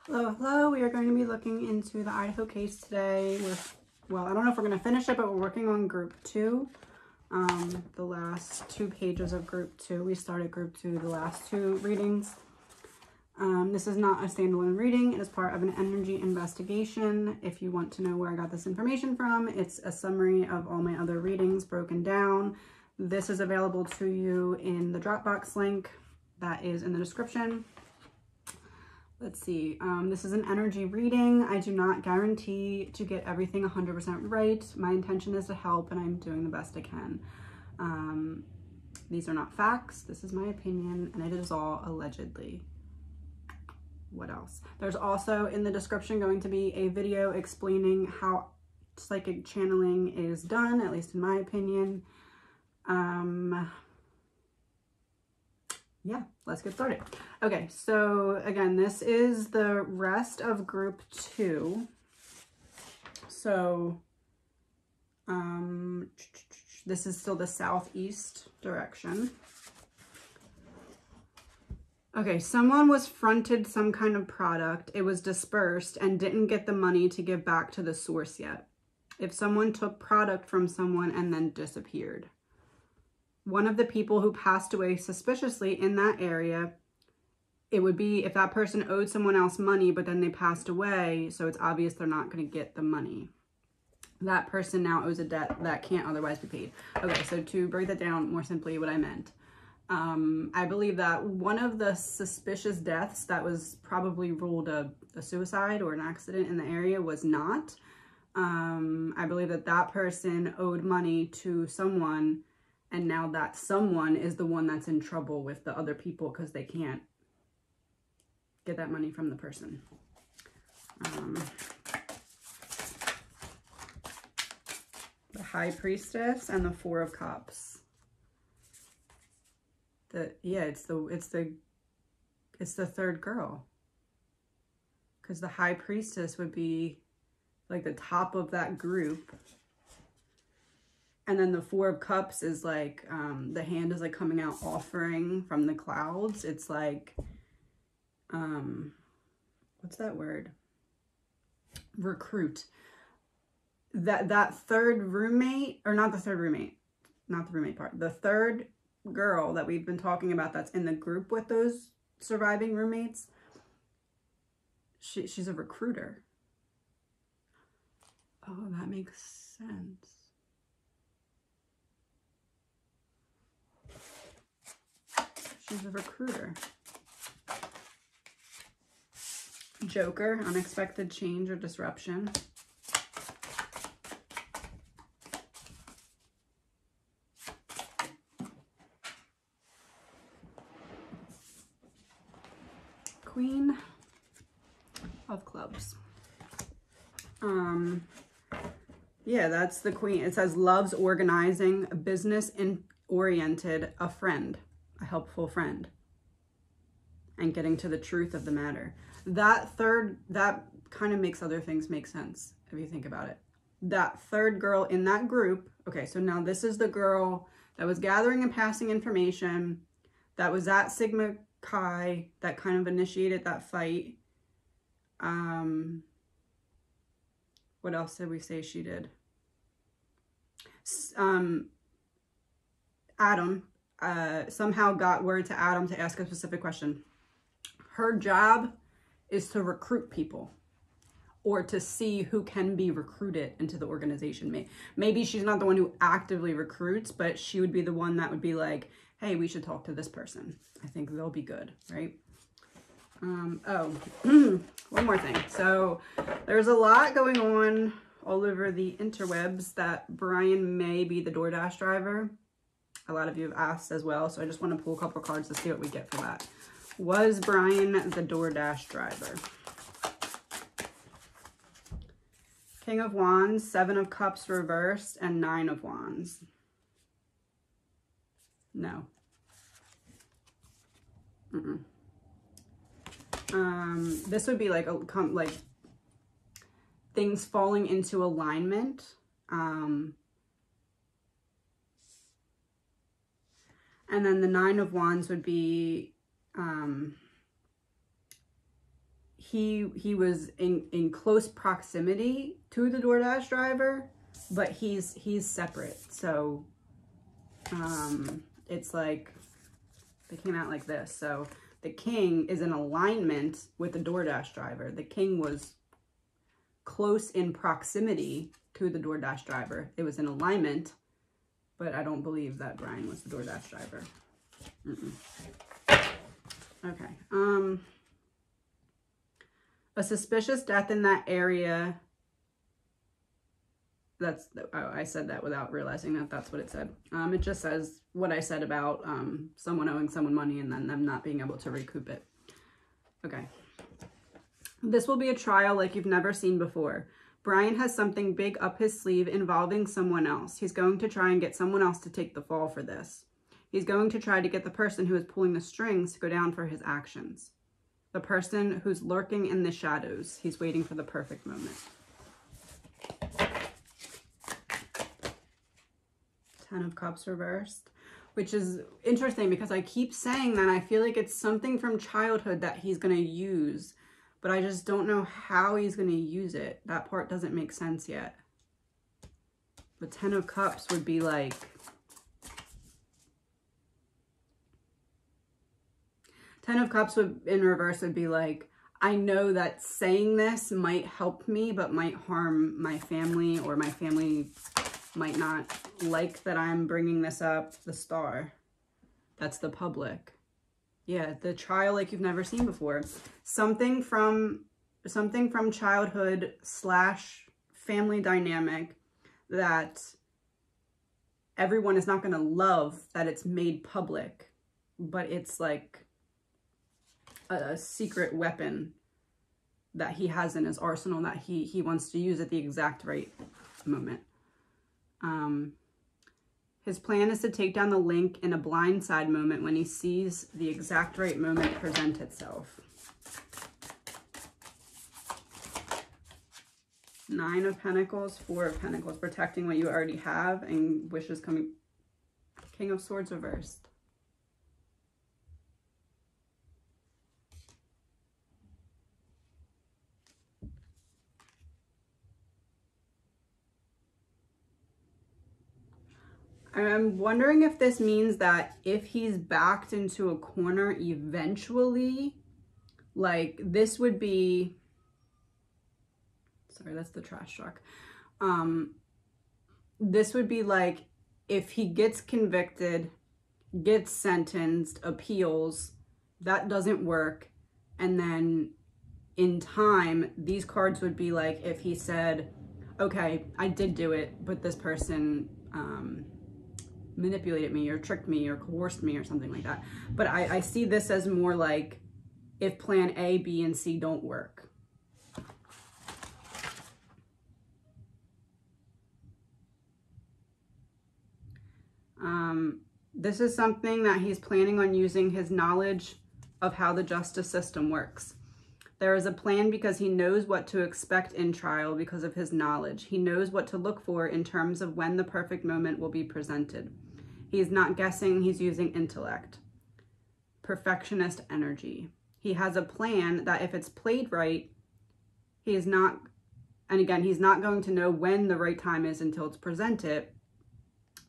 Hello, hello. We are going to be looking into the Idaho case today well, I don't know if we're going to finish it, but we're working on group 2. The last 2 pages of group 2. We started group 2, the last 2 readings. This is not a standalone reading. It is part of an energy investigation. If you want to know where I got this information from, it's a summary of all my other readings broken down. This is available to you in the Dropbox link that is in the description. Let's see, this is an energy reading. I do not guarantee to get everything 100% right. My intention is to help and I'm doing the best I can. These are not facts. This is my opinion and it is all allegedly. What else? There's also in the description going to be a video explaining how psychic channeling is done, at least in my opinion. Yeah, let's get started. Okay, so again, this is the rest of group 2. So, this is still the southeast direction. Okay, someone was fronted some kind of product. It was dispersed and didn't get the money to give back to the source yet. If someone took product from someone and then disappeared. One of the people who passed away suspiciously in that area, it would be if that person owed someone else money, but then they passed away, so it's obvious they're not going to get the money. That person now owes a debt that can't otherwise be paid. Okay, so to break that down more simply, what I meant. I believe that one of the suspicious deaths that was probably ruled a suicide or an accident in the area was not. I believe that that person owed money to someone, and now that someone is the one that's in trouble with the other people because they can't get that money from the person. The High Priestess and the Four of Cups. It's the third girl. Because the High Priestess would be like the top of that group. And then the Four of Cups is like, the hand is like coming out offering from the clouds. It's like, what's that word? Recruit. That third roommate, or not the third roommate, not the roommate part. The third girl that we've been talking about that's in the group with those surviving roommates, she's a recruiter. Oh, that makes sense. She's a recruiter. Joker, unexpected change or disruption. Queen of Clubs. Yeah, that's the Queen. It says loves organizing, business oriented, a friend. A helpful friend, and getting to the truth of the matter. That kind of makes other things make sense if you think about it. That third girl in that group, okay, so now this is the girl that was gathering and passing information, that was at Sigma Chi, that kind of initiated that fight. What else did we say she did? Adam somehow got word to Adam to ask a specific question. Her job is to recruit people or to see who can be recruited into the organization. Maybe she's not the one who actively recruits, but she would be the one that would be like, hey, we should talk to this person. I think they'll be good, right? Oh, one more thing. So there's a lot going on all over the interwebs that Brian may be the DoorDash driver. A lot of you have asked as well, so I just want to pull a couple cards to see what we get for that. Was Brian the DoorDash driver? King of Wands, Seven of Cups reversed, and Nine of Wands. No. This would be like things falling into alignment. And then the Nine of Wands would be he was in close proximity to the DoorDash driver, but he's separate. So it's like they came out like this. So the king is in alignment with the DoorDash driver. The king was close in proximity to the DoorDash driver. It was in alignment, but I don't believe that Brian was the DoorDash driver. Okay. A suspicious death in that area. That's, oh, I said that without realizing that that's what it said. It just says what I said about someone owing someone money and then them not being able to recoup it. Okay. This will be a trial like you've never seen before. Brian has something big up his sleeve involving someone else. He's going to try and get someone else to take the fall for this. He's going to try to get the person who is pulling the strings to go down for his actions. The person who's lurking in the shadows. He's waiting for the perfect moment. 10 of Cups reversed, which is interesting because I keep saying that I feel like it's something from childhood that he's going to use, but I just don't know how he's going to use it. That part doesn't make sense yet. The 10 of Cups would be like, Ten of Cups would, in reverse, would be like, I know that saying this might help me, but might harm my family, or my family might not like that I'm bringing this up. The Star. That's the public. Yeah, the trial like you've never seen before. Something from childhood / family dynamic that everyone is not going to love that it's made public, but it's like a secret weapon that he has in his arsenal that he wants to use at the exact right moment. His plan is to take down the link in a blindside moment when he sees the exact right moment present itself. 9 of Pentacles, 4 of Pentacles, protecting what you already have, and wishes coming. King of Swords reversed. I'm wondering if this means that if he's backed into a corner eventually, like this would be, sorry, that's the trash truck. This would be like if he gets convicted, gets sentenced, appeals, that doesn't work. And then in time, these cards would be like if he said, okay, I did do it, but this person, manipulated me or tricked me or coerced me or something like that. But I see this as more like if plan A, B, and C don't work. This is something that he's planning on using his knowledge of how the justice system works. There is a plan because he knows what to expect in trial because of his knowledge. He knows what to look for in terms of when the perfect moment will be presented. He's not guessing, he's using intellect. Perfectionist energy. He has a plan that if it's played right, he is not, and again, he's not going to know when the right time is until it's presented.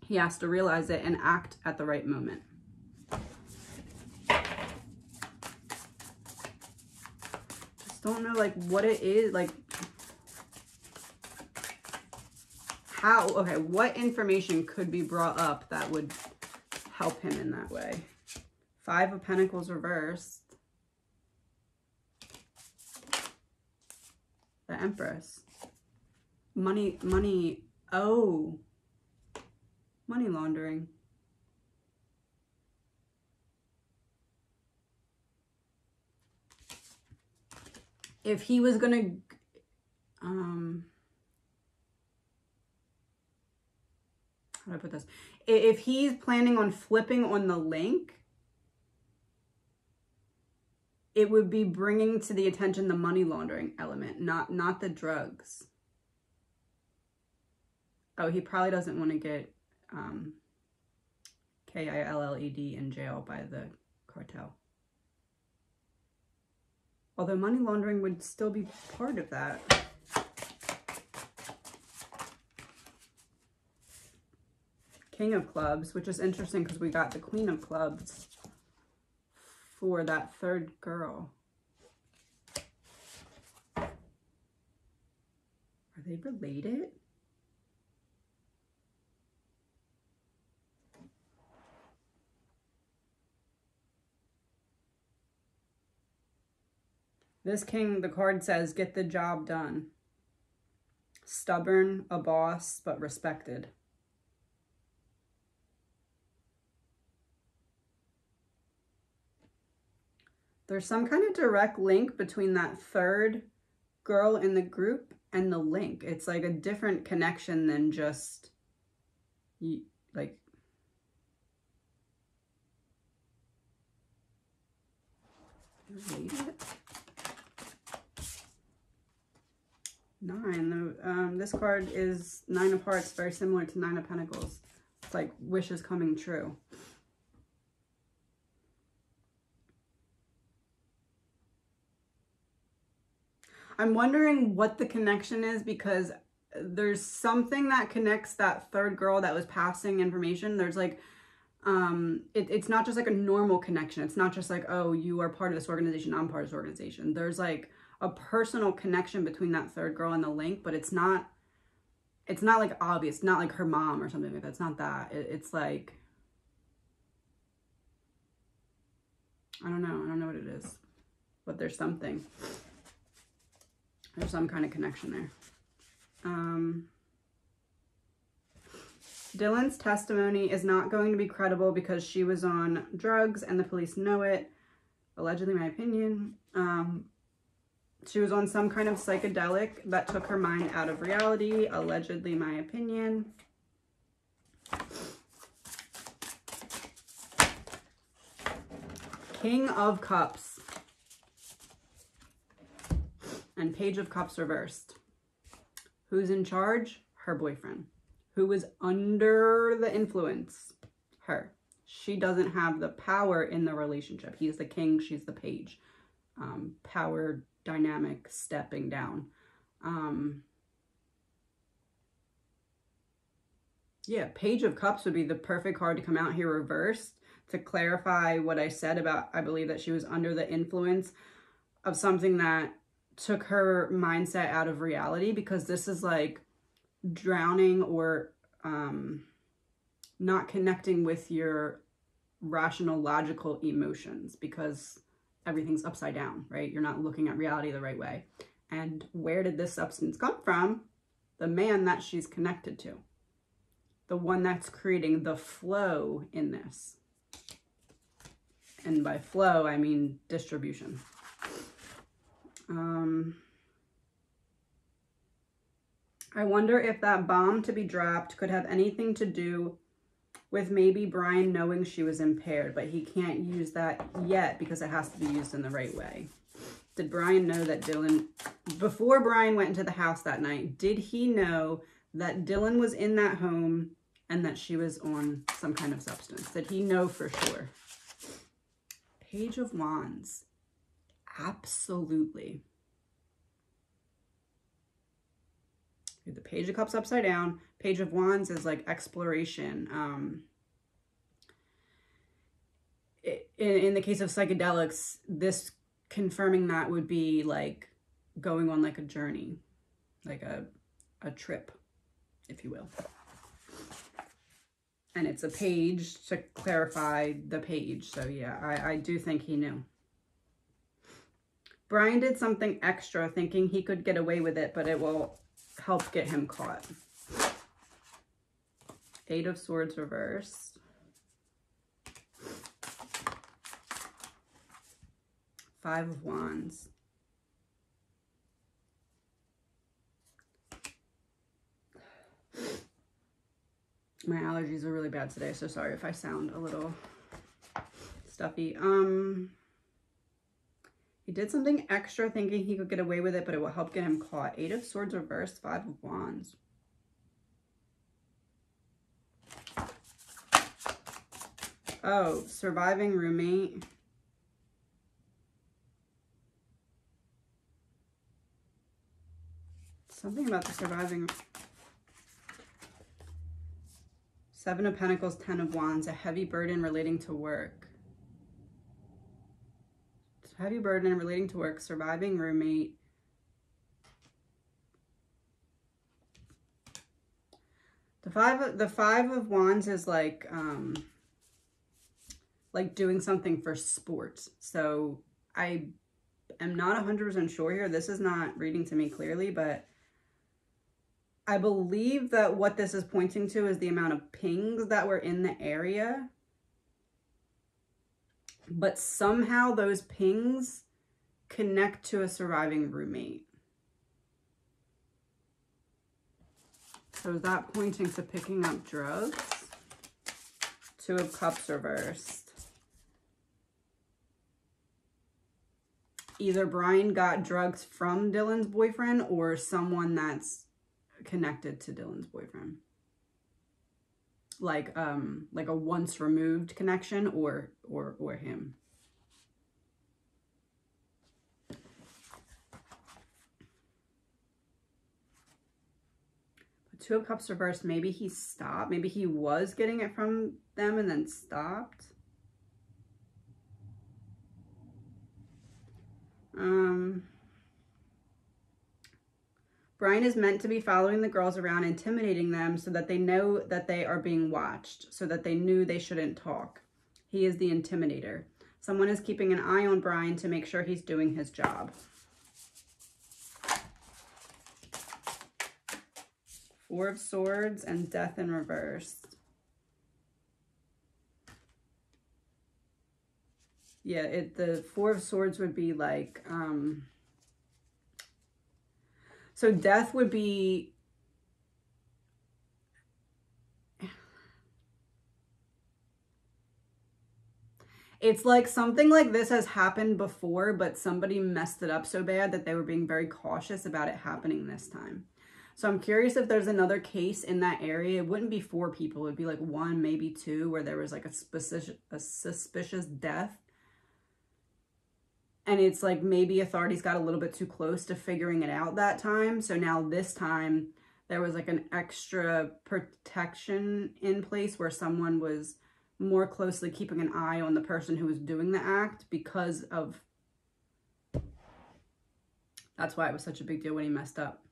He has to realize it and act at the right moment. Just don't know like what it is, like how, okay, what information could be brought up that would help him in that way? 5 of Pentacles reversed. The Empress. Money, oh, money laundering. If he was gonna, how do I put this? If he's planning on flipping on the link, it would be bringing to the attention the money laundering element, not the drugs. Oh, he probably doesn't want to get KILLED in jail by the cartel. Although money laundering would still be part of that. King of Clubs, which is interesting because we got the Queen of Clubs for that third girl. Are they related? This king, the card says, get the job done. Stubborn, a boss, but respected. There's some kind of direct link between that third girl in the group and the link. It's like a different connection than just like related. 9. This card is 9 of Hearts, very similar to 9 of Pentacles. It's like wishes coming true. I'm wondering what the connection is, because there's something that connects that third girl that was passing information. There's like, it's not just like a normal connection. It's not just like, oh, you are part of this organization, I'm part of this organization. There's like a personal connection between that third girl and the link, but it's not like obvious, not like her mom or something like that. It's not that. It's like, I don't know what it is, but there's something. There's some kind of connection there. Dylan's testimony is not going to be credible because she was on drugs and the police know it. Allegedly, my opinion. She was on some kind of psychedelic that took her mind out of reality. Allegedly, my opinion. King of Cups. And Page of Cups reversed. Who's in charge? Her boyfriend. Who was under the influence? Her. She doesn't have the power in the relationship. He's the king, she's the page. Power dynamic stepping down. Yeah, Page of Cups would be the perfect card to come out here reversed to clarify what I said about, I believe that she was under the influence of something that took her mindset out of reality, because this is like drowning or not connecting with your rational, logical emotions, because everything's upside down, right? You're not looking at reality the right way. And where did this substance come from? The man that she's connected to. The one that's creating the flow in this. And by flow, I mean distribution. I wonder if that bomb to be dropped could have anything to do with maybe Brian knowing she was impaired, but he can't use that yet because it has to be used in the right way. Did Brian know that Dylan, before Brian went into the house that night, did he know that Dylan was in that home and that she was on some kind of substance? Did he know for sure? Page of Wands. Absolutely. The Page of Cups upside down. Page of Wands is like exploration. In the case of psychedelics, this confirming that would be like going on like a journey, like a trip, if you will. And it's a page to clarify the page. So yeah, I do think he knew. Brian did something extra thinking he could get away with it, but it will help get him caught. 8 of Swords reversed. 5 of Wands. My allergies are really bad today, so sorry if I sound a little stuffy. He did something extra thinking he could get away with it, but it will help get him caught. 8 of Swords reversed, 5 of Wands. Oh, surviving roommate. Something about the surviving. 7 of Pentacles, 10 of Wands, a heavy burden relating to work. Heavy burden relating to work, surviving roommate. The five of Wands is like doing something for sports. So I am not 100% sure here. This is not reading to me clearly, but I believe that what this is pointing to is the amount of pings that were in the area. But somehow those pings connect to a surviving roommate. So is that pointing to picking up drugs? 2 of Cups reversed. Either Brian got drugs from Dylan's boyfriend or someone that's connected to Dylan's boyfriend. Like a once removed connection or him. But 2 of Cups reversed, maybe he stopped. Maybe he was getting it from them and then stopped. Brian is meant to be following the girls around, intimidating them so that they know that they are being watched, so that they knew they shouldn't talk. He is the intimidator. Someone is keeping an eye on Brian to make sure he's doing his job. 4 of Swords and Death in reverse. Yeah, the 4 of Swords would be like, so death would be, it's like something like this has happened before, but somebody messed it up so bad that they were being very cautious about it happening this time. So I'm curious if there's another case in that area. It wouldn't be 4 people. It'd be like 1, maybe 2, where there was like a suspicious death. And it's like maybe authorities got a little bit too close to figuring it out that time. So now this time there was like an extra protection in place where someone was more closely keeping an eye on the person who was doing the act because of... That's why it was such a big deal when he messed up.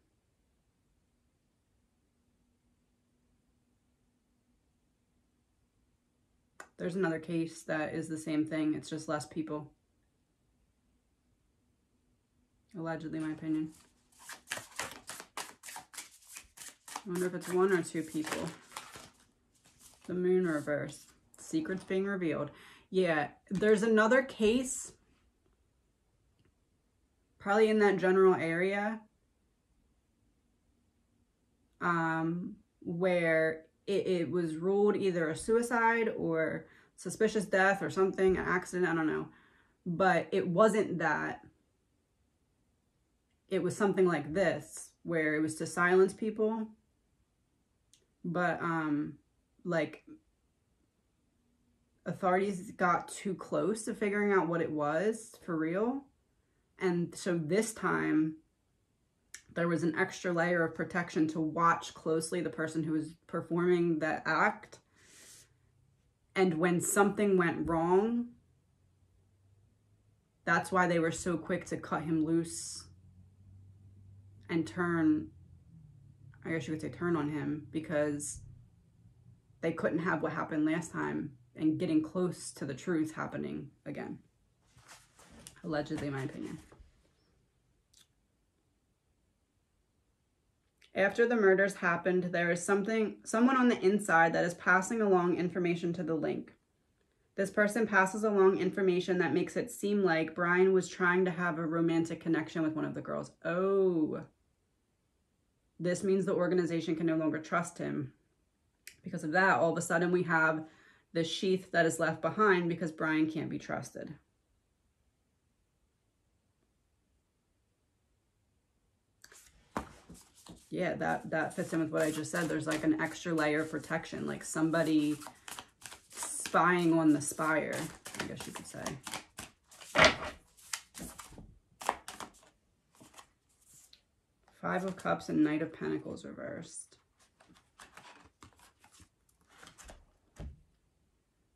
There's another case that is the same thing. It's just less people. Allegedly, my opinion. I wonder if it's 1 or 2 people. The Moon reverse. Secrets being revealed. Yeah, there's another case, probably in that general area, where it was ruled either a suicide or suspicious death or something, an accident, I don't know. But it wasn't that. It was something like this, where it was to silence people. But, like, authorities got too close to figuring out what it was for real. And so this time, there was an extra layer of protection to watch closely the person who was performing the act. And when something went wrong, that's why they were so quick to cut him loose and turn, I guess you could say turn on him, because they couldn't have what happened last time and getting close to the truth happening again. Allegedly, in my opinion. After the murders happened, there is someone on the inside that is passing along information to the link. This person passes along information that makes it seem like Brian was trying to have a romantic connection with one of the girls. Oh. This means the organization can no longer trust him. Because of that, all of a sudden we have the sheath that is left behind because Brian can't be trusted. Yeah, that fits in with what I just said. There's like an extra layer of protection, like somebody spying on the spire, I guess you could say. Five of Cups and Knight of Pentacles reversed.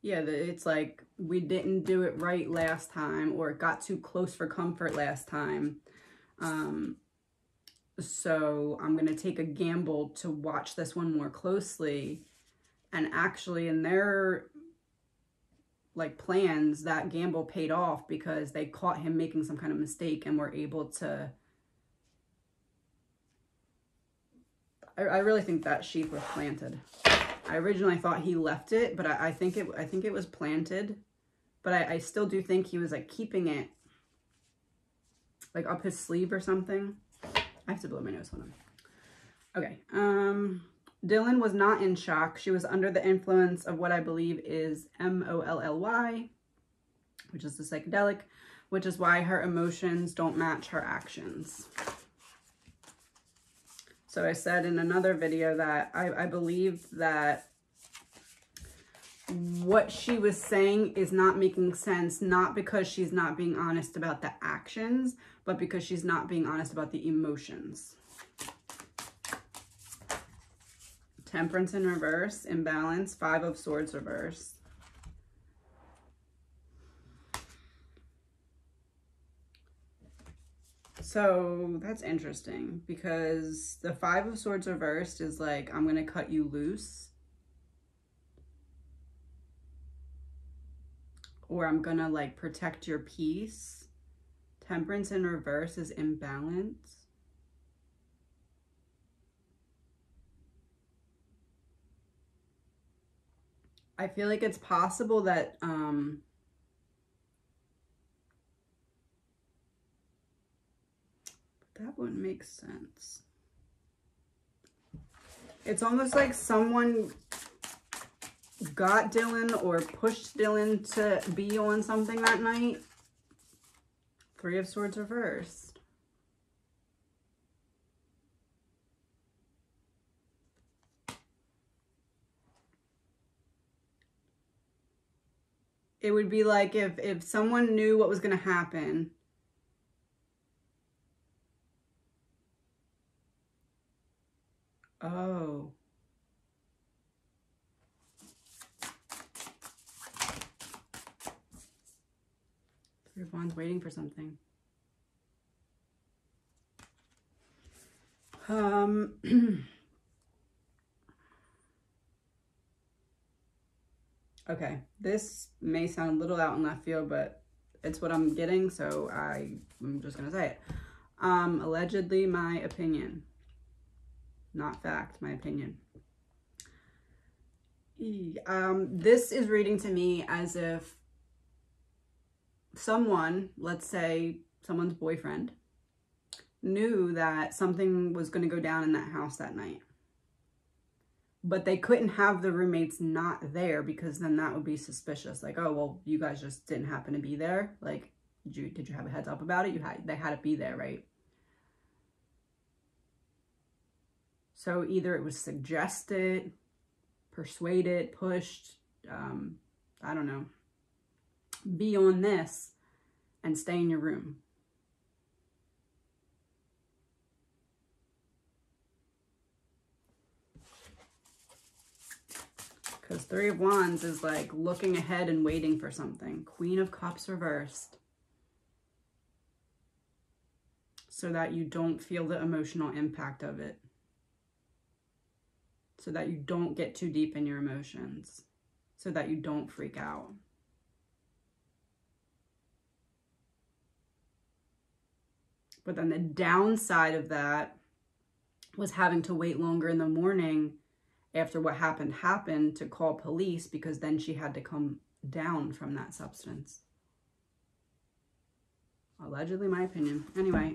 Yeah, it's like we didn't do it right last time, or it got too close for comfort last time. So I'm going to take a gamble to watch this one more closely. And actually in their like plans, that gamble paid off because they caught him making some kind of mistake and were able to... I really think that sheath was planted. I originally thought he left it, but I think it was planted. But I still do think he was like keeping it like up his sleeve or something. I have to blow my nose on him. Okay. Dylan was not in shock. She was under the influence of what I believe is MOLLY, which is the psychedelic, which is why her emotions don't match her actions. So I said in another video that I believe that what she was saying is not making sense, not because she's not being honest about the actions, but because she's not being honest about the emotions. Temperance in reverse, imbalance, Five of Swords reverse. So that's interesting because the Five of Swords reversed is like, I'm going to cut you loose. Or I'm going to like protect your peace. Temperance in reverse is imbalance. I feel like it's possible that that wouldn't make sense. It's almost like someone got Dylan or pushed Dylan to be on something that night. Three of Swords reversed. It would be like if someone knew what was going to happen. Oh. Three of Wands waiting for something. Okay, this may sound a little out in left field, but it's what I'm getting, so I'm just gonna say it. Allegedly, my opinion. Not fact, my opinion. This is reading to me as if someone, let's say someone's boyfriend, knew that something was going to go down in that house that night. But they couldn't have the roommates not there because then that would be suspicious. Like, oh, well, you guys just didn't happen to be there. Like, did you have a heads up about it? They had to be there, right? So either it was suggested, persuaded, pushed, I don't know. Be on this and stay in your room. Because Three of Wands is like looking ahead and waiting for something. Queen of Cups reversed. So that you don't feel the emotional impact of it. So that you don't get too deep in your emotions. So that you don't freak out. But then the downside of that was having to wait longer in the morning after what happened to call police, because then she had to come down from that substance. Allegedly, my opinion. Anyway,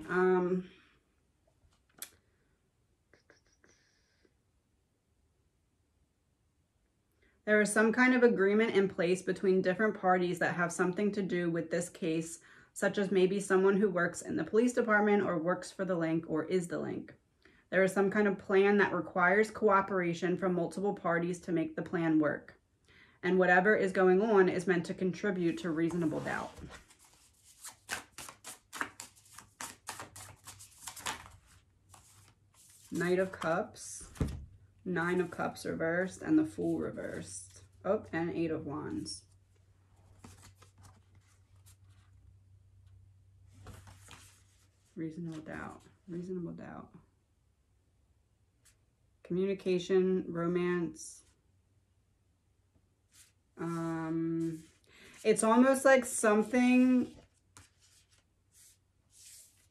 there is some kind of agreement in place between different parties that have something to do with this case, such as maybe someone who works in the police department or works for the link or is the link. There is some kind of plan that requires cooperation from multiple parties to make the plan work. And whatever is going on is meant to contribute to reasonable doubt. Knight of Cups, Nine of Cups reversed, and the Fool reversed. Oh, and 8 of Wands. Reasonable doubt. Reasonable doubt. Communication, romance. It's almost like something...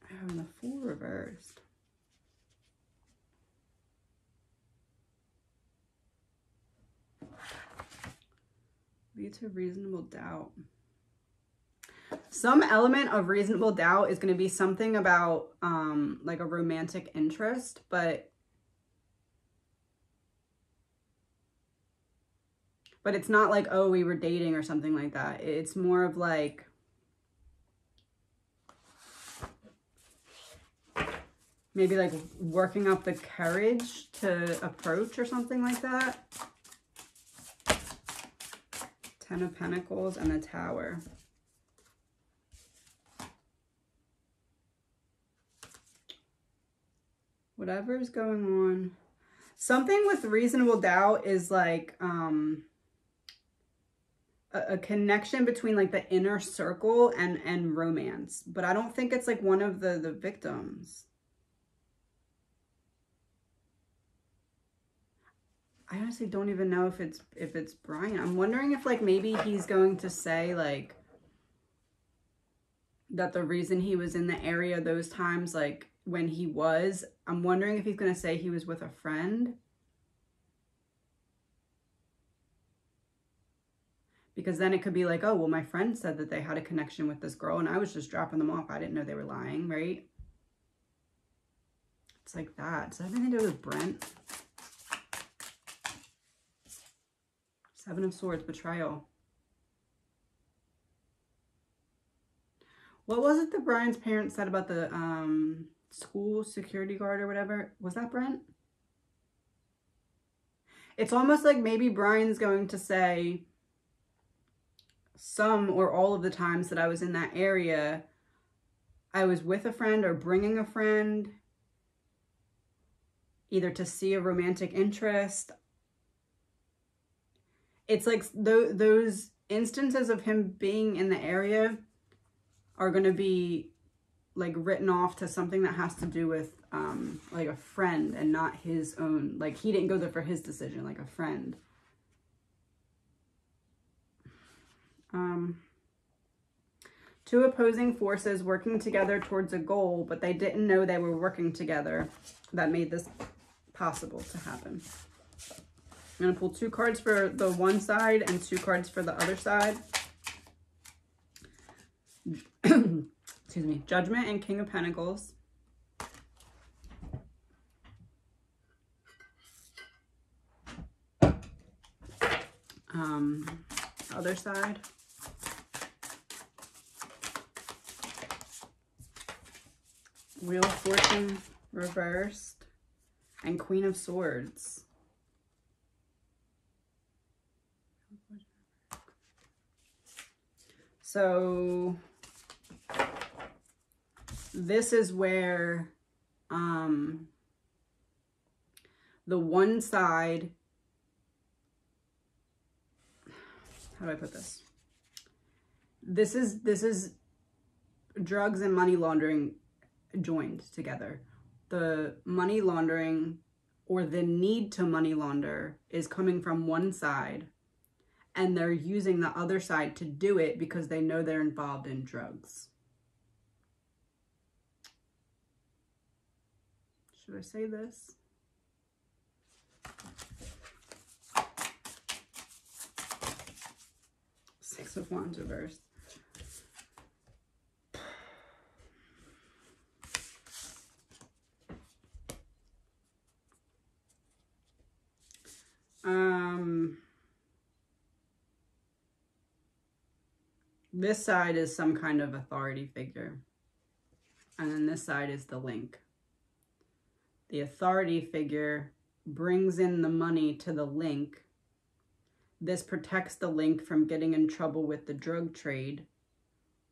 Oh, and the Fool reversed. Lead to reasonable doubt. Some element of reasonable doubt is going to be something about like a romantic interest, but it's not like, oh, we were dating or something like that. It's more of like maybe like working up the courage to approach or something like that. 10 of Pentacles and the Tower. Whatever's going on. Something with reasonable doubt is like a connection between like the inner circle and romance. But I don't think it's like one of the victims. I honestly don't even know if it's Brian. I'm wondering if like maybe he's going to say like that the reason he was in the area those times, like when he was, I'm wondering if he's going to say he was with a friend. Because then it could be like, oh, well, my friend said that they had a connection with this girl and I was just dropping them off. I didn't know they were lying, right? It's like that. Does that have anything to do with Brent? 7 of Swords, betrayal. What was it that Brian's parents said about the school security guard or whatever? Was that Brent? It's almost like maybe Brian's going to say some or all of the times that I was in that area, I was with a friend or bringing a friend, either to see a romantic interest. It's like those instances of him being in the area are going to be like written off to something that has to do with like a friend and not his own. Like he didn't go there for his decision, like a friend. Two opposing forces working together towards a goal, but they didn't know they were working together. That made this possible to happen. I'm going to pull 2 cards for the one side and 2 cards for the other side. Excuse me. Judgment and King of Pentacles. Other side. Wheel of Fortune reversed and Queen of Swords. So this is where the one side, how do I put this? This is drugs and money laundering joined together. The money laundering or the need to money launder is coming from one side, and they're using the other side to do it because they know they're involved in drugs. Should I say this? Six of Wands reversed. This side is some kind of authority figure. And then this side is the link. The authority figure brings in the money to the link. This protects the link from getting in trouble with the drug trade.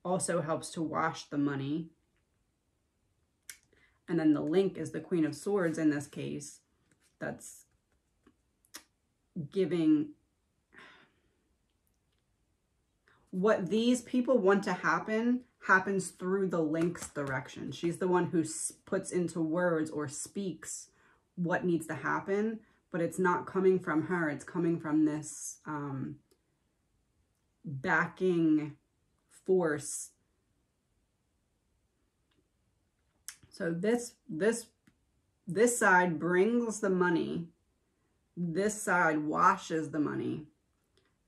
Also helps to wash the money. And then the link is the Queen of Swords in this case. That's giving what these people want to happen happens through the link's direction. She's the one who puts into words or speaks what needs to happen, but it's not coming from her. It's coming from this backing force. So this side brings the money. This side washes the money.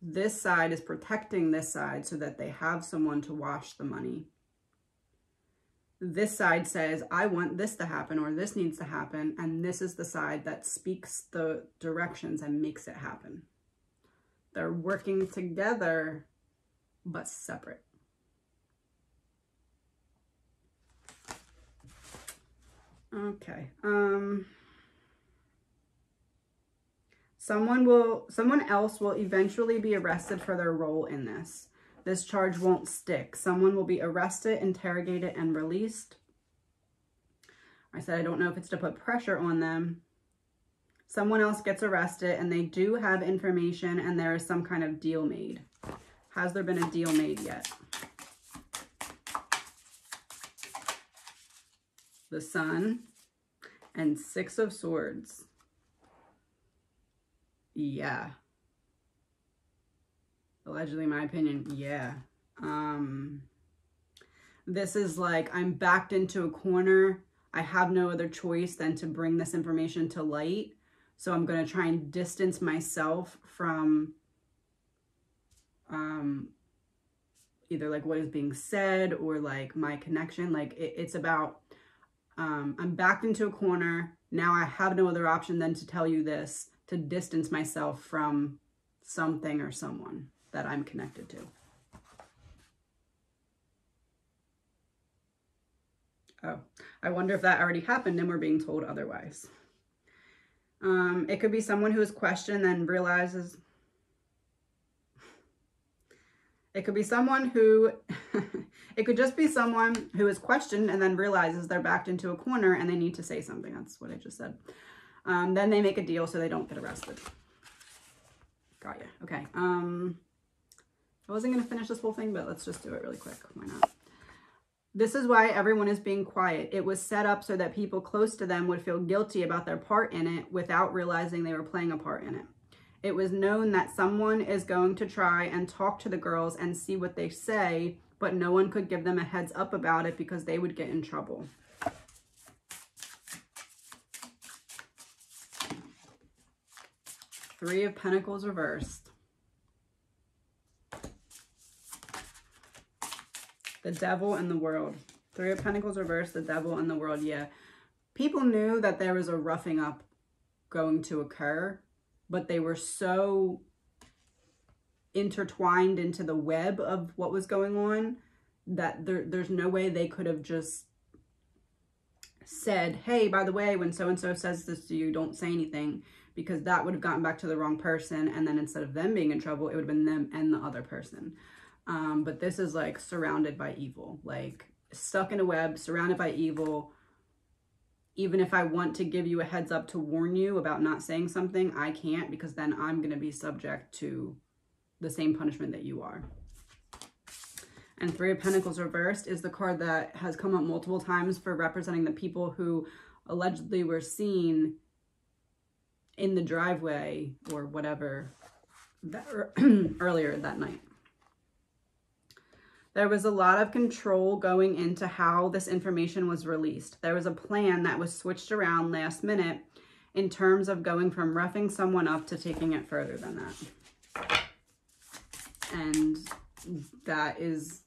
This side is protecting this side so that they have someone to wash the money. This side says, I want this to happen, or this needs to happen. And this is the side that speaks the directions and makes it happen. They're working together, but separate. Okay. Someone else will eventually be arrested for their role in this. This charge won't stick. Someone will be arrested, interrogated, and released. I said I don't know if it's to put pressure on them. Someone else gets arrested, and they do have information, and there is some kind of deal made. Has there been a deal made yet? The Sun and Six of Swords. Yeah. Allegedly, my opinion, yeah. This is like, I'm backed into a corner. I have no other choice than to bring this information to light. So I'm going to try and distance myself from either like what is being said or like my connection. Like it's about, I'm backed into a corner. Now I have no other option than to tell you this, to distance myself from something or someone that I'm connected to. Oh, I wonder if that already happened and we're being told otherwise. It could be someone who is questioned and then realizes. It could be someone who, it could just be someone who is questioned and then realizes they're backed into a corner and they need to say something. That's what I just said. Then they make a deal so they don't get arrested. Got ya. Okay. I wasn't going to finish this whole thing, but let's just do it really quick. Why not? This is why everyone is being quiet. It was set up so that people close to them would feel guilty about their part in it without realizing they were playing a part in it. It was known that someone is going to try and talk to the girls and see what they say, but no one could give them a heads up about it because they would get in trouble. Three of Pentacles reversed. The Devil and the World. Three of Pentacles reversed, the Devil and the World. Yeah. People knew that there was a roughing up going to occur, but they were so intertwined into the web of what was going on that there's no way they could have just said, hey, by the way, when so-and-so says this to you, don't say anything, because that would have gotten back to the wrong person. And then instead of them being in trouble, it would have been them and the other person. But this is like surrounded by evil, like stuck in a web, surrounded by evil. Even if I want to give you a heads up to warn you about not saying something, I can't, because then I'm going to be subject to the same punishment that you are. And Three of Pentacles reversed is the card that has come up multiple times for representing the people who allegedly were seen in the driveway or whatever that, earlier that night. There was a lot of control going into how this information was released. There was a plan that was switched around last minute in terms of going from roughing someone up to taking it further than that. And that is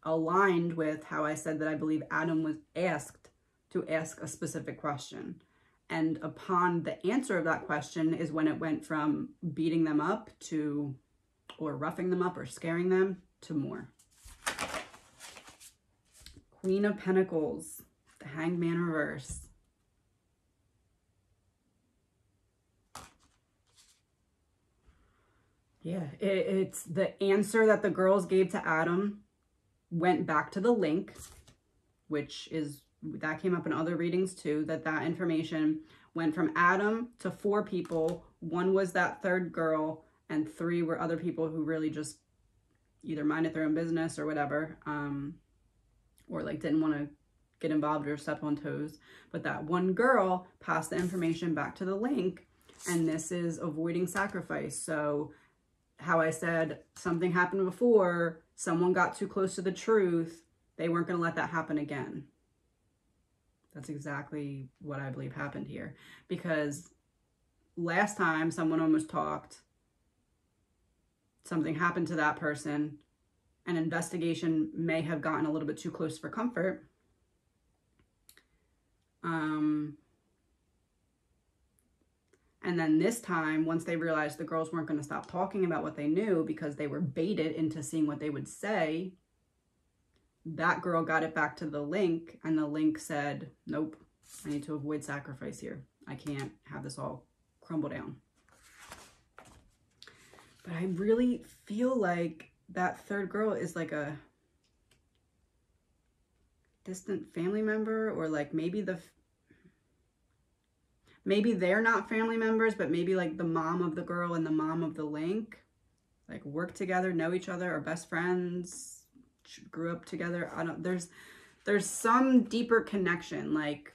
aligned with how I said that I believe Adam was asked to ask a specific question. And upon the answer of that question is when it went from beating them up to, or roughing them up or scaring them, to more. Queen of Pentacles, the Hanged Man reverse. Yeah, it's the answer that the girls gave to Adam went back to the link, which is that came up in other readings too, that information went from Adam to 4 people. 1 was that third girl, and 3 were other people who really just either minded their own business or whatever, or like didn't want to get involved or step on toes. But that 1 girl passed the information back to the link, and this is avoiding sacrifice. So how I said something happened before, someone got too close to the truth, they weren't going to let that happen again. That's exactly what I believe happened here. Because last time someone almost talked, something happened to that person, an investigation may have gotten a little bit too close for comfort. And then this time, once they realized the girls weren't going to stop talking about what they knew because they were baited into seeing what they would say, that girl got it back to the link, and the link said, nope, I need to avoid sacrifice here. I can't have this all crumble down. But I really feel like that third girl is like a distant family member, or like maybe they're not family members, but maybe like the mom of the girl and the mom of the link like work together, know each other, are best friends, grew up together. I don't, there's some deeper connection. Like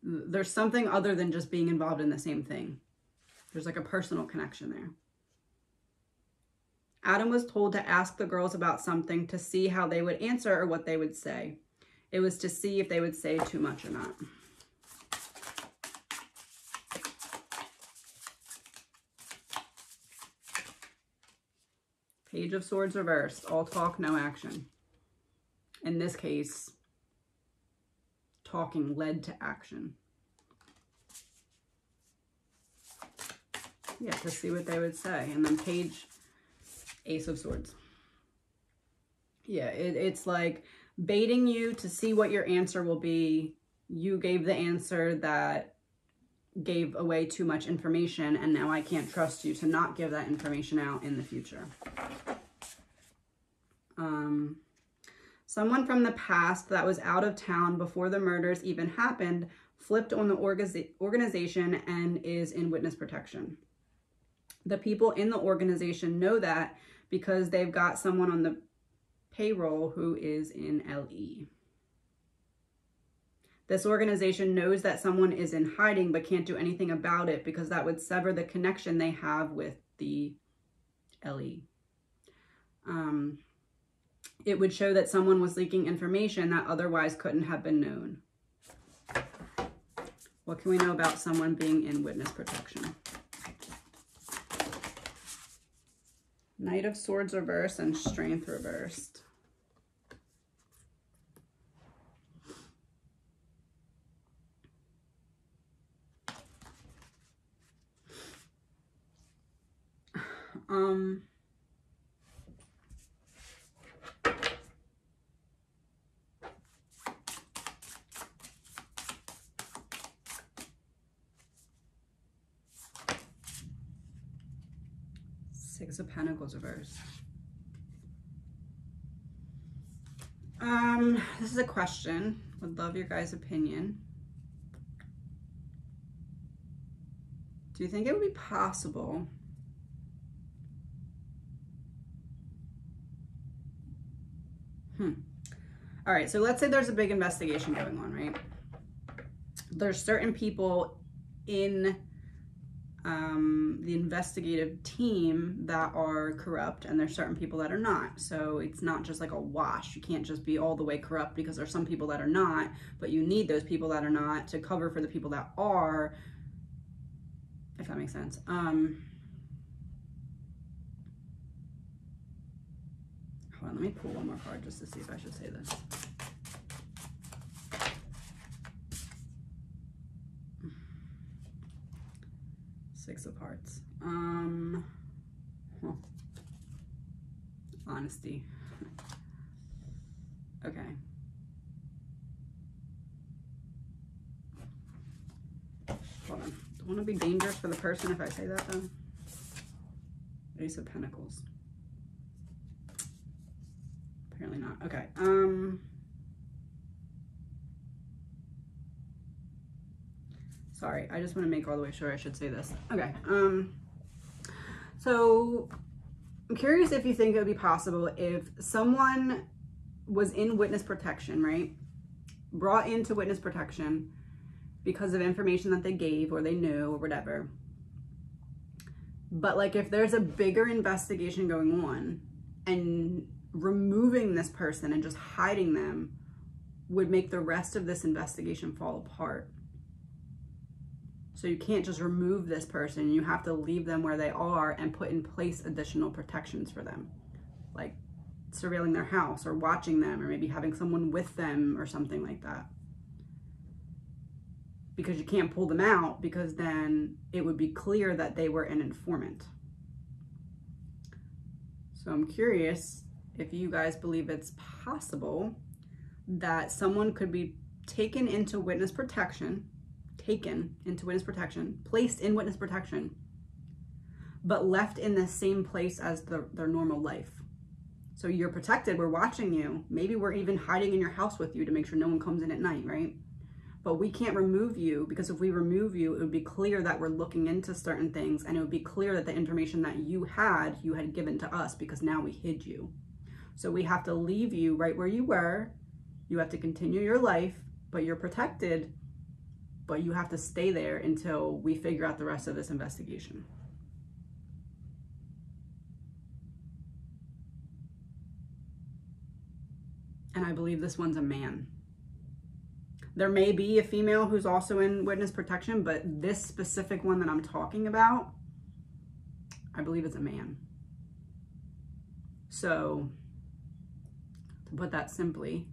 there's something other than just being involved in the same thing. There's like a personal connection there. Adam was told to ask the girls about something to see how they would answer or what they would say. It was to see if they would say too much or not. Page of Swords reversed. All talk, no action. In this case, talking led to action. Yeah, to see what they would say. And then page, Ace of Swords. Yeah, it's like baiting you to see what your answer will be. You gave the answer that gave away too much information, and now I can't trust you to not give that information out in the future. Someone from the past that was out of town before the murders even happened flipped on the organization and is in witness protection. The people in the organization know that because they've got someone on the payroll who is in LE. This organization knows that someone is in hiding but can't do anything about it because that would sever the connection they have with the LE. It would show that someone was leaking information that otherwise couldn't have been known. What can we know about someone being in witness protection? Knight of Swords reversed and Strength reversed. Six of Pentacles reversed. This is a question. Would love your guys' opinion. Do you think it would be possible all right, so let's say there's a big investigation going on, right? There's certain people in the investigative team that are corrupt, and there's certain people that are not. So it's not just like a wash. You can't just be all the way corrupt because there's some people that are not, but you need those people that are not to cover for the people that are, if that makes sense. Hold on, let me pull one more card just to see if I should say this. Six of Hearts. Honesty. Okay. Hold on. Don't want to be dangerous for the person if I say that though. Ace of Pentacles. apparently not. Okay. Sorry, I just want to make all the way sure I should say this. Okay. So I'm curious if you think it would be possible if someone was in witness protection, right? Brought into witness protection because of information that they gave or they knew or whatever. But like if there's a bigger investigation going on and removing this person and just hiding them would make the rest of this investigation fall apart. So you can't just remove this person. You have to leave them where they are and put in place additional protections for them. Like surveilling their house or watching them or maybe having someone with them or something like that. Because you can't pull them out because then it would be clear that they were an informant. So I'm curious if you guys believe it's possible that someone could be taken into witness protection, placed in witness protection, but left in the same place as their normal life. So you're protected, we're watching you. Maybe we're even hiding in your house with you to make sure no one comes in at night, right? But we can't remove you because if we remove you, it would be clear that we're looking into certain things and it would be clear that the information that you had given to us because now we hid you. So we have to leave you right where you were. You have to continue your life, but you're protected, but you have to stay there until we figure out the rest of this investigation. And I believe this one's a man. There may be a female who's also in witness protection, but this specific one that I'm talking about, I believe it's a man. So, to put that simply,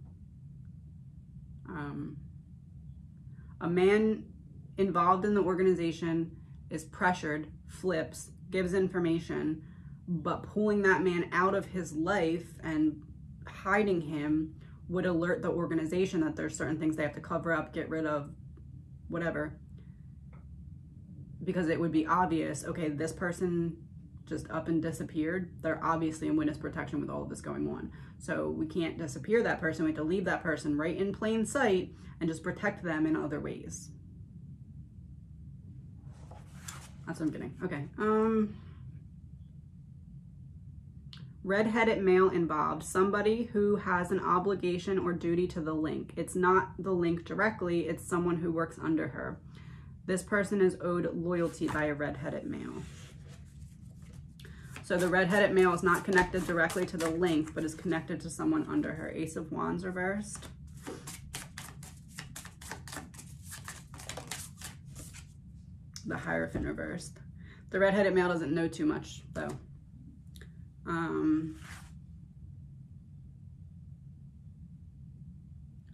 a man involved in the organization is pressured, flips, gives information, but pulling that man out of his life and hiding him would alert the organization that there's certain things they have to cover up, get rid of, whatever. Because it would be obvious, okay, this person just up and disappeared. They're obviously in witness protection with all of this going on. So we can't disappear that person. We have to leave that person right in plain sight and just protect them in other ways. That's what I'm getting. Okay. Red-headed male involved, somebody who has an obligation or duty to the link. It's not the link directly, it's someone who works under her. This person is owed loyalty by a red-headed male. So the red-headed male is not connected directly to the link, but is connected to someone under her. Ace of Wands reversed. The Hierophant reversed. The red-headed male doesn't know too much, though.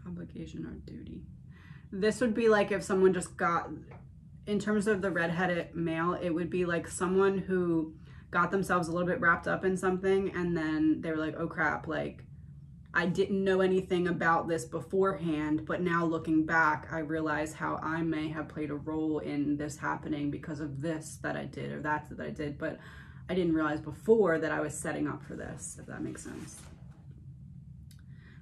Obligation or duty. This would be like if someone just got, in terms of the red-headed male, it would be like someone who got themselves a little bit wrapped up in something and then they were like, oh crap, like I didn't know anything about this beforehand, but now looking back, I realize how I may have played a role in this happening because of this that I did or that I did, but I didn't realize before that I was setting up for this, if that makes sense.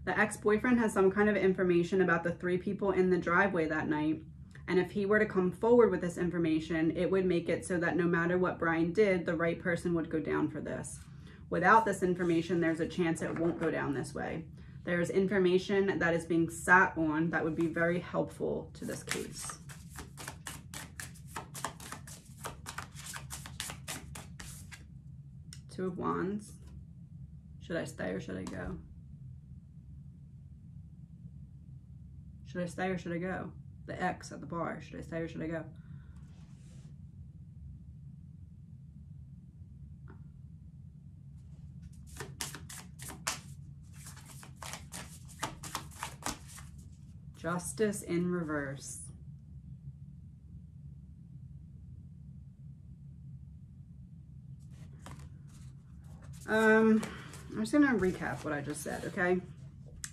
The ex-boyfriend has some kind of information about the 3 people in the driveway that night. And if he were to come forward with this information, it would make it so that no matter what Brian did, the right person would go down for this. Without this information, there's a chance it won't go down this way. There's information that is being sat on that would be very helpful to this case. Two of Wands. Should I stay or should I go? Should I stay or should I go? The X at the bar. Should I stay or should I go? Justice in reverse. I'm just gonna recap what I just said, okay?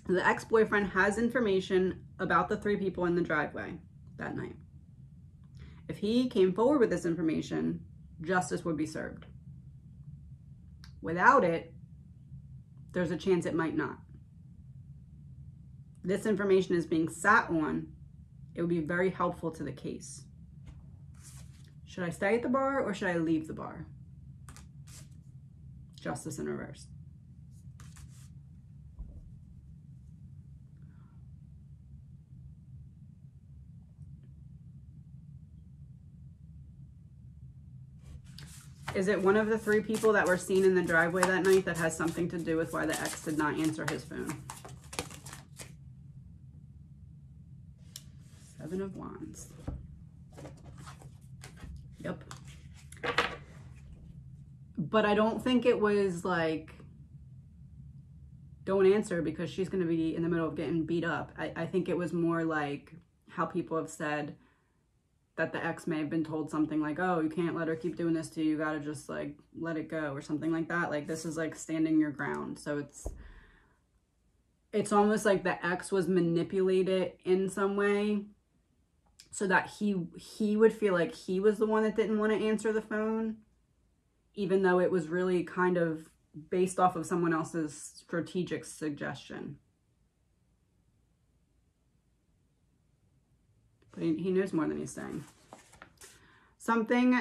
The ex-boyfriend has information about the 3 people in the driveway that night. If he came forward with this information, justice would be served. Without it, there's a chance it might not. this information is being sat on, it would be very helpful to the case. Should I stay at the bar or should I leave the bar? Justice in reverse. Is it one of the 3 people that were seen in the driveway that night that has something to do with why the ex did not answer his phone? 7 of Wands. Yep. But I don't think it was like, don't answer because she's going to be in the middle of getting beat up. I think it was more like how people have said that the ex may have been told something like, oh, you can't let her keep doing this to you. You got to just like let it go or something like that. Like this is like standing your ground. So it's almost like the ex was manipulated in some way so that he would feel like he was the one that didn't want to answer the phone, even though it was really kind of based off of someone else's strategic suggestion. But he knows more than he's saying. Something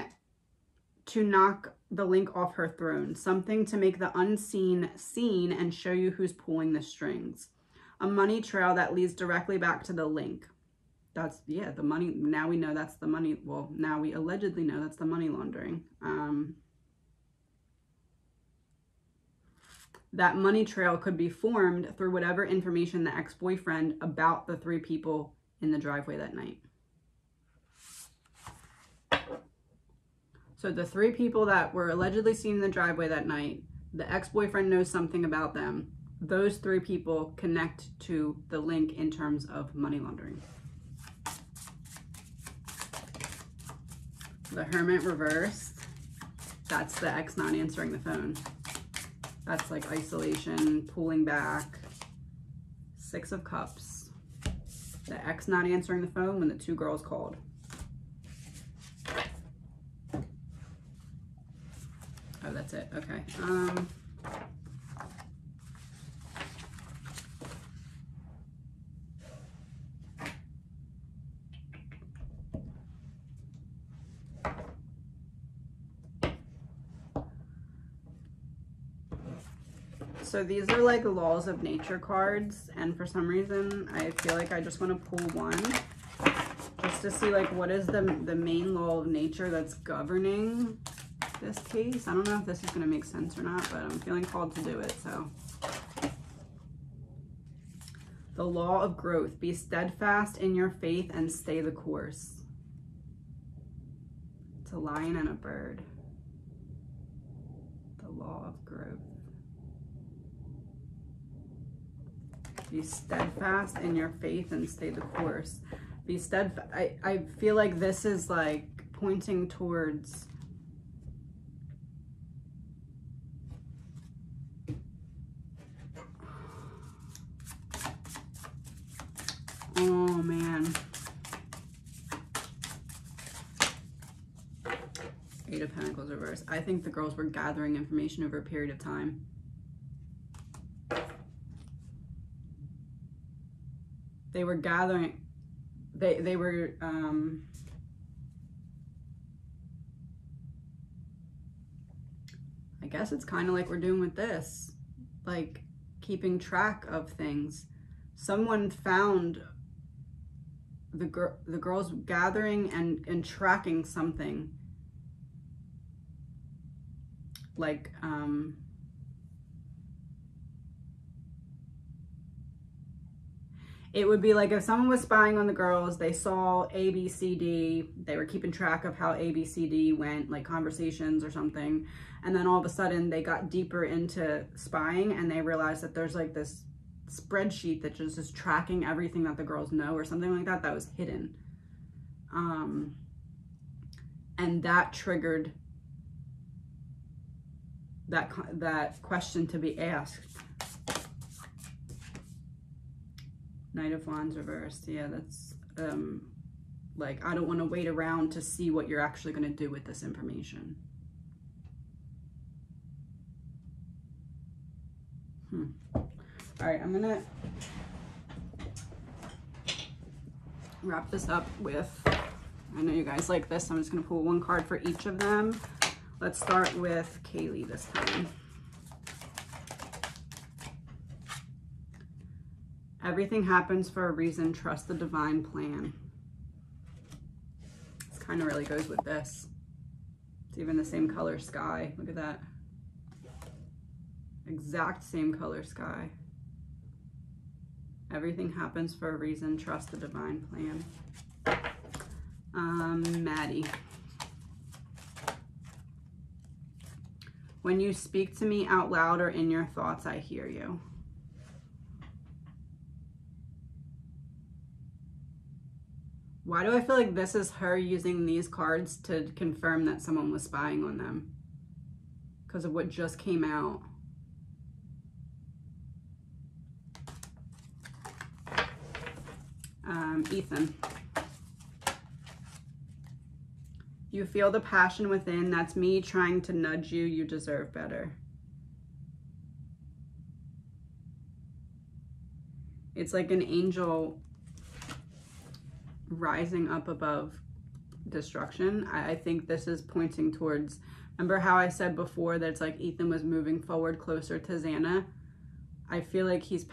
to knock the link off her throne. Something to make the unseen seen and show you who's pulling the strings. A money trail that leads directly back to the link. That's, yeah, the money. Now we know that's the money. Well, now we allegedly know that's the money laundering. That money trail could be formed through whatever information the ex-boyfriend about the 3 people in the driveway that night. So the 3 people that were allegedly seen in the driveway that night, the ex-boyfriend knows something about them. Those 3 people connect to the link in terms of money laundering. The Hermit reversed. That's the ex not answering the phone. That's like isolation, pulling back. 6 of Cups. The ex not answering the phone when the 2 girls called. Oh, that's it. Okay. So these are like laws of nature cards, and for some reason I feel like I just want to pull one just to see like what is the main law of nature that's governing this case. I don't know if this is going to make sense or not, but I'm feeling called to do it. So the law of growth. Be steadfast in your faith and stay the course. It's a lion and a bird. The law of growth. Be steadfast in your faith and stay the course. Be steadfast. I feel like this is like pointing towards oh man. 8 of Pentacles reverse. I think the girls were gathering information over a period of time. They were gathering, they were, I guess it's kind of like we're doing with this, like keeping track of things. Someone found the girls gathering and tracking something. Like, it would be like if someone was spying on the girls, they saw A, B, C, D, they were keeping track of how A, B, C, D went, like conversations or something. And then all of a sudden they got deeper into spying and they realized that there's like this spreadsheet that just is tracking everything that the girls know or something like that, that was hidden. And that triggered that question to be asked. Knight of Wands reversed. Yeah, that's like, I don't want to wait around to see what you're actually going to do with this information. All right, I'm gonna wrap this up with, I know you guys like this, so I'm just gonna pull one card for each of them. Let's start with Kaylee this time. Everything happens for a reason. Trust the divine plan. This kind of really goes with this. It's even the same color sky. Look at that. Exact same color sky. Everything happens for a reason. Trust the divine plan. Maddie. When you speak to me out loud or in your thoughts, I hear you. Why do I feel like this is her using these cards to confirm that someone was spying on them? Because of what just came out. Ethan. You feel the passion within. That's me trying to nudge you. You deserve better. It's like an angel rising up above destruction. I think this is pointing towards, remember how I said before that it's like Ethan was moving forward closer to Xana? I feel like he's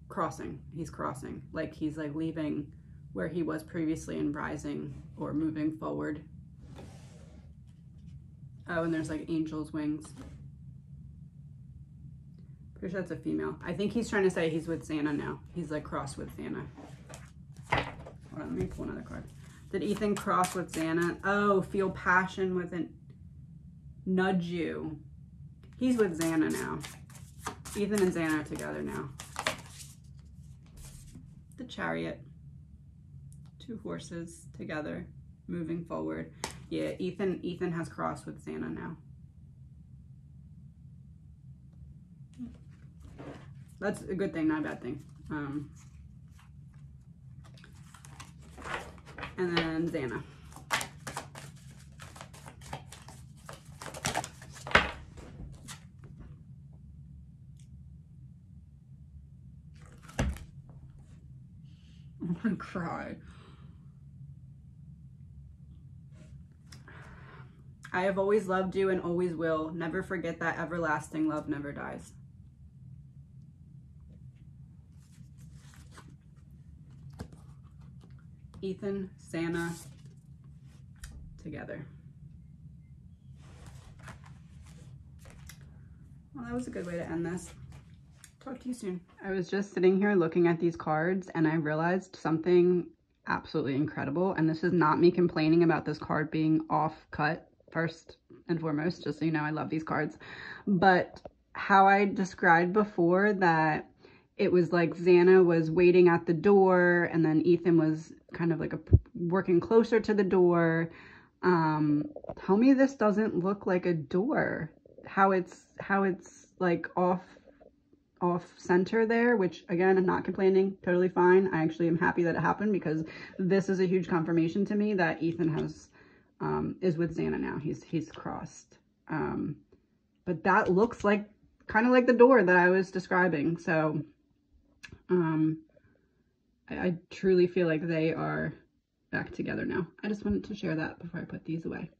crossing, like he's like leaving where he was previously and rising or moving forward. Oh, and there's like angel's wings. Pretty sure that's a female. I think he's trying to say he's with Xana now. He's like crossed with Xana. Hold on, let me pull another card. Did Ethan cross with Xana? Oh, feel passion with an nudge you. He's with Xana now. Ethan and Xana are together now. The Chariot. Two horses together, moving forward. Yeah, Ethan has crossed with Xana now. That's a good thing, not a bad thing. And then Xana. I'm gonna cry. I have always loved you and always will. Never forget that everlasting love never dies. Ethan, Xana, together. Well, that was a good way to end this. Talk to you soon. I was just sitting here looking at these cards and I realized something absolutely incredible. And this is not me complaining about this card being off cut first and foremost, just so you know, I love these cards. But how I described before that it was like Xana was waiting at the door and then Ethan was kind of like working closer to the door. Tell me this doesn't look like a door. How it's like off center there, which again, I'm not complaining, totally fine. I actually am happy that it happened because this is a huge confirmation to me that Ethan has is with Xana now. He's crossed. But that looks like kind of like the door that I was describing. So I truly feel like they are back together now. I just wanted to share that before I put these away.